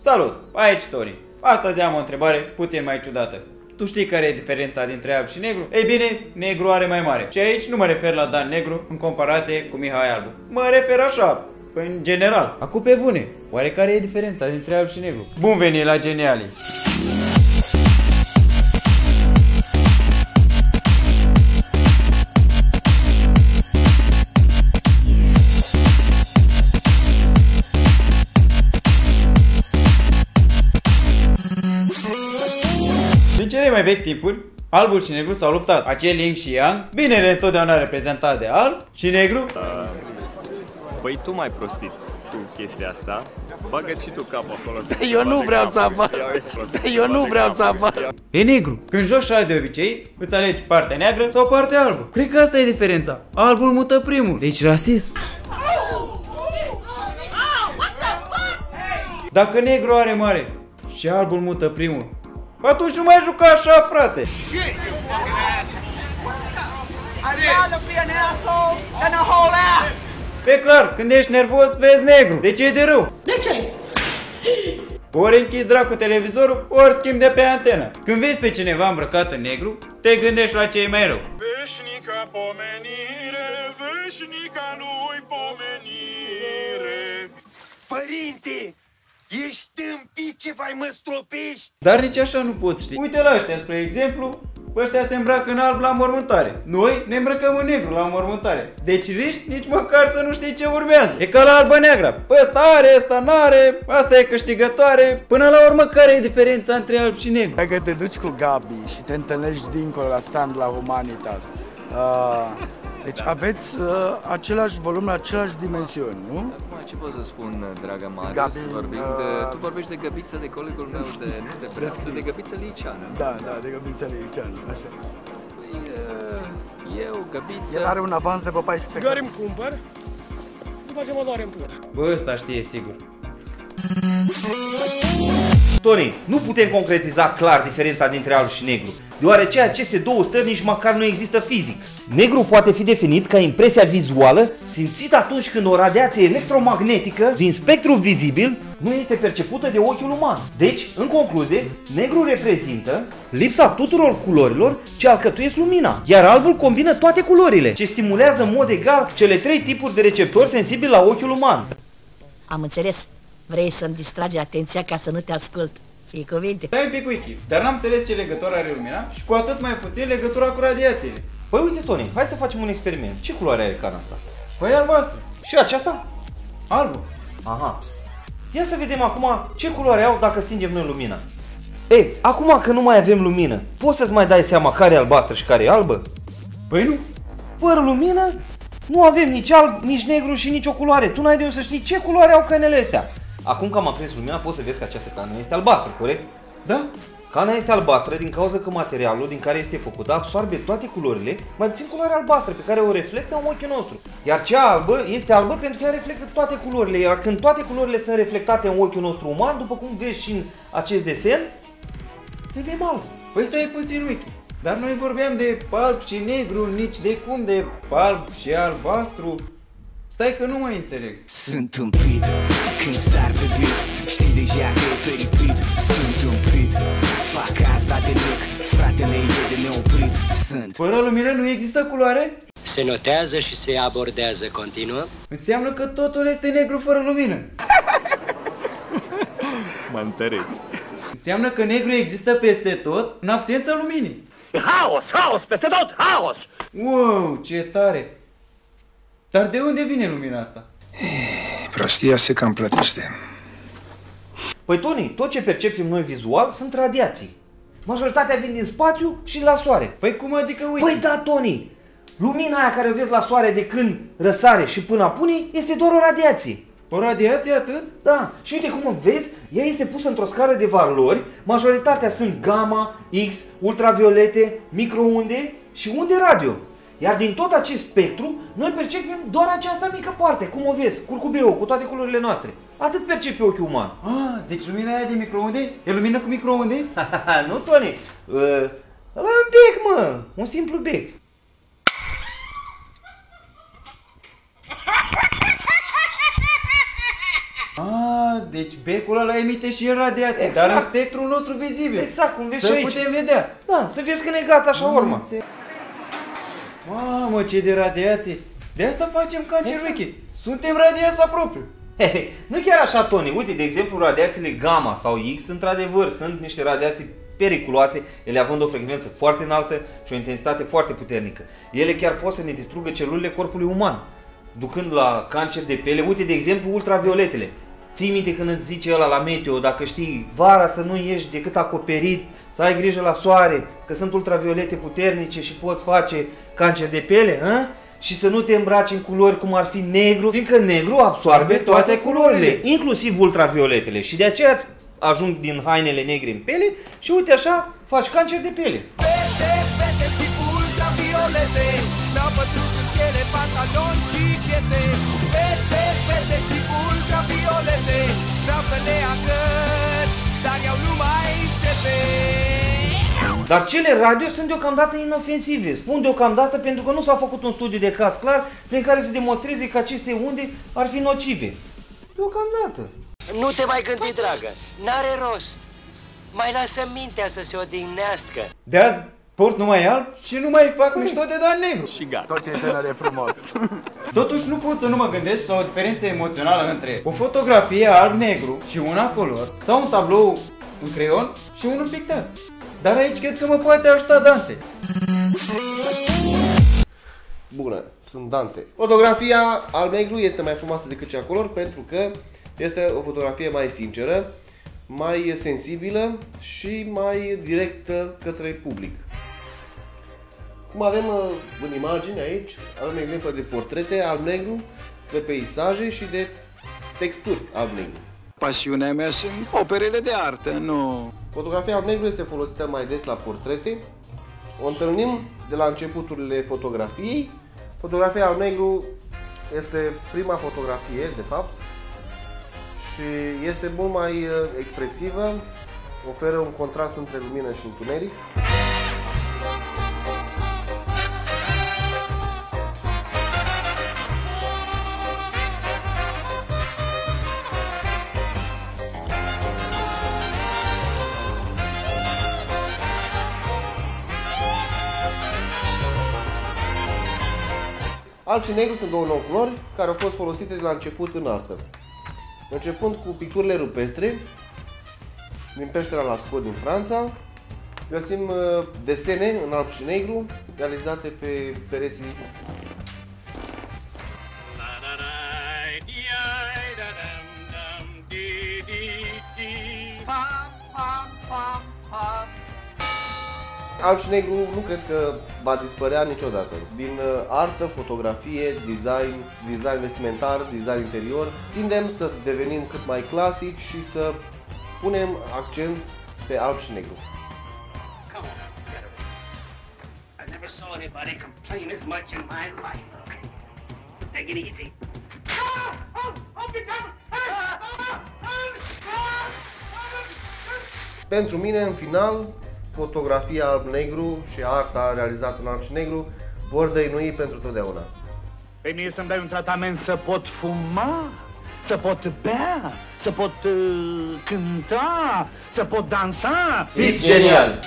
Salut, aici Tony. Astăzi am o întrebare puțin mai ciudată. Tu știi care e diferența dintre alb și negru? Ei bine, negru are mai mare. Și aici nu mă refer la Dan Negru în comparație cu Mihai Albu. Mă refer așa, în general. Acum pe bune, oare care e diferența dintre alb și negru? Bun venit la Genialii! În cele mai vechi timpuri, albul și negru s-au luptat. Acel yin și yang, binele întotdeauna reprezentat de alb și negru. Păi tu m-ai prostit cu chestia asta. Bagă-ți și tu capul acolo. Eu nu vreau să apar. Eu nu vreau să apar. E negru. Când joci așa de obicei, îți alegi partea neagră sau partea albă. Cred că asta e diferența. Albul mută primul. Deci rasism. Dacă negru are mare și albul mută primul, atunci nu mai juca așa, frate! Pe clar, când ești nervos, vezi negru. De ce e de rău? De ce? Ori închizi dracu televizorul, ori schimbi de pe antenă. Când vezi pe cineva îmbrăcat în negru, te gândești la ce e mai rău. Veșnica pomenire, veșnica lui pomenire. Părinte! Ești tâmpit, ce vai mă stropești? Dar nici așa nu poți ști. Uite la ăștia, spre exemplu, ăștia se îmbracă în alb la mormântare. Noi ne îmbrăcăm în negru la mormântare. Deci riști nici măcar să nu știi ce urmează. E ca la albă neagră. Păi ăsta are, ăsta n-are, asta e câștigătoare. Până la urmă, care e diferența între alb și negru? Dacă te duci cu Gabi și te întâlnești dincolo la stand la Humanitas, deci aveți același volum, aceleași dimensiuni, nu? Acum ce pot să spun, dragă Marius, Gabi, tu vorbești de Găbiță, de colegul meu de preț, de Găbiță Liceană. Da, de Găbiță Liceană, așa. Păi, eu, Găbiță... El are un avans de pe 14 Țigări îmi cumpăr, după ce mă doare în pur. Bă, ăsta știe sigur. Tony, nu putem concretiza clar diferența dintre alb și negru, deoarece aceste două stări nici măcar nu există fizic. Negru poate fi definit ca impresia vizuală simțită atunci când o radiație electromagnetică din spectrul vizibil nu este percepută de ochiul uman. Deci, în concluzie, negru reprezintă lipsa tuturor culorilor ce alcătuiesc lumina, iar albul combină toate culorile, ce stimulează în mod egal cele trei tipuri de receptori sensibili la ochiul uman. Am înțeles. Vrei să-mi distragi atenția ca să nu te ascult. Fii cuvinte. Stai un pic, Wiki, dar n-am înțeles ce legătură are lumina și cu atât mai puțin legătura cu radiațiile. Păi uite, Tony, hai să facem un experiment. Ce culoare are cana asta? Păi albastră. Și aceasta? Albă. Aha. Ia să vedem acum ce culoare au dacă stingem noi lumina. Ei, acum că nu mai avem lumină, poți să-ți mai dai seama care e albastră și care e albă? Păi nu. Fără lumină, nu avem nici alb, nici negru și nici o culoare. Tu n-ai de unde să știi ce culoare au cănele astea. Acum că am aprins lumina, poți să vezi că această cană este albastră, corect? Da? Cana este albastră din cauza că materialul din care este făcută absorbe toate culorile, mai puțin culoarea albastră pe care o reflectă în ochiul nostru. Iar cea albă este albă pentru că ea reflectă toate culorile, iar când toate culorile sunt reflectate în ochiul nostru uman, după cum vezi și în acest desen, vedem alb. Păi stai puțin, Wiki. Dar noi vorbeam de alb și negru, nici de cum de alb și albastru. Stai că nu mai înțeleg. Sunt tâmpit când sar pe beat, știi deja că e peripit. Sunt tâmpit, fac asta de mic, fratele e de neoprit. Sunt. Fără lumină nu există culoare? Se notează și se abordează continuă. Înseamnă că totul este negru fără lumină. Mă întăreți. Înseamnă că negru există peste tot, în absența luminii. Haos, haos, peste tot, haos! Wow, ce tare! Dar de unde vine lumina asta? Prostia se cam plătește. Păi Tony, tot ce percepem noi vizual sunt radiații. Majoritatea vin din spațiu și de la soare. Păi cum adică, uite? Păi da, Tony! Lumina aia care o vezi la soare de când răsare și până apune este doar o radiație. O radiație atât? Da, și uite cum o vezi, ea este pusă într-o scară de valori, majoritatea sunt gamma, X, ultraviolete, microunde și unde radio. Iar din tot acest spectru, noi percepem doar această mică parte, cum o vezi, curcubeu, cu toate culorile noastre. Atât percepe ochiul uman. Ah, deci lumina aia de microunde? E lumină cu microunde? Nu, Tony, ăla e un bec, mă, un simplu bec. Ah, deci becul ăla emite și el radiație, Exact. dar în spectrul nostru vizibil. Exact, cum vezi să și aici. putem vedea. Da, să vezi că ne gata așa urmă. Mamă, ce de radiație. De asta facem cancer vechi. Suntem radiați apropiu. Nu chiar așa, Tony. Uite, de exemplu, radiațiile gamma sau X, într-adevăr, sunt niște radiații periculoase, ele având o frecvență foarte înaltă și o intensitate foarte puternică. Ele chiar pot să ne distrugă celulele corpului uman, ducând la cancer de piele. Uite, de exemplu, ultravioletele. Ții minte când îți zice ăla la meteo, dacă știi, vara să nu ieși decât acoperit, să ai grijă la soare, că sunt ultraviolete puternice și poți face cancer de piele, hă? Și să nu te îmbraci în culori cum ar fi negru, fiindcă negru absorbe toate culorile, inclusiv ultravioletele. Și de aceea îți ajung din hainele negre în piele și uite așa faci cancer de piele. Verde și ultraviolete, mi-au pătrus în piele, pantaloni și piete. Verde și ultraviolete, vreau să le agăț, dar iau numai țepe. Dar cele radio sunt deocamdată inofensive. Spun deocamdată pentru că nu s-a făcut un studiu de caz clar prin care să demonstreze că aceste unde ar fi nocive. Deocamdată. Nu te mai gândi, dragă, n-are rost. Mai lasă mintea să se odihnească. De azi port numai alb și nu mai fac mișto de Dan negru. Și gata. Tot ce e tânăr e frumos. Totuși nu pot să nu mă gândesc la o diferență emoțională între o fotografie alb-negru și una color sau un tablou în creion și unul pictat. Dar aici cred că mă poate ajuta Dante. Bună, sunt Dante. Fotografia alb-negru este mai frumoasă decât cea color pentru că este o fotografie mai sinceră, mai sensibilă și mai directă către public. Cum avem în imagine aici, avem exemple de portrete alb-negru, de peisaje și de texturi alb-negru. Pasiunea mea sunt operele de artă, nu... Fotografia alb-negru este folosită mai des la portrete. O întâlnim de la începuturile fotografiei. Fotografia alb-negru este prima fotografie, de fapt, și este mult mai expresivă, oferă un contrast între lumină și întuneric. Alb și negru sunt două nouă culori care au fost folosite de la început în artă. Începând cu picturile rupestre din peștera Lascaux din Franța, găsim desene în alb și negru realizate pe pereții. Alb și negru nu cred că va dispărea niciodată. Din artă, fotografie, design vestimentar, design interior, tindem să devenim cât mai clasici și să punem accent pe alb și negru. Pentru mine, în final, fotografia alb-negru și arta realizată în alb și negru vor dăinui pentru totdeauna. Pe mine să-mi dai un tratament să pot fuma, să pot bea, să pot cânta, să pot dansa. Fiți genial!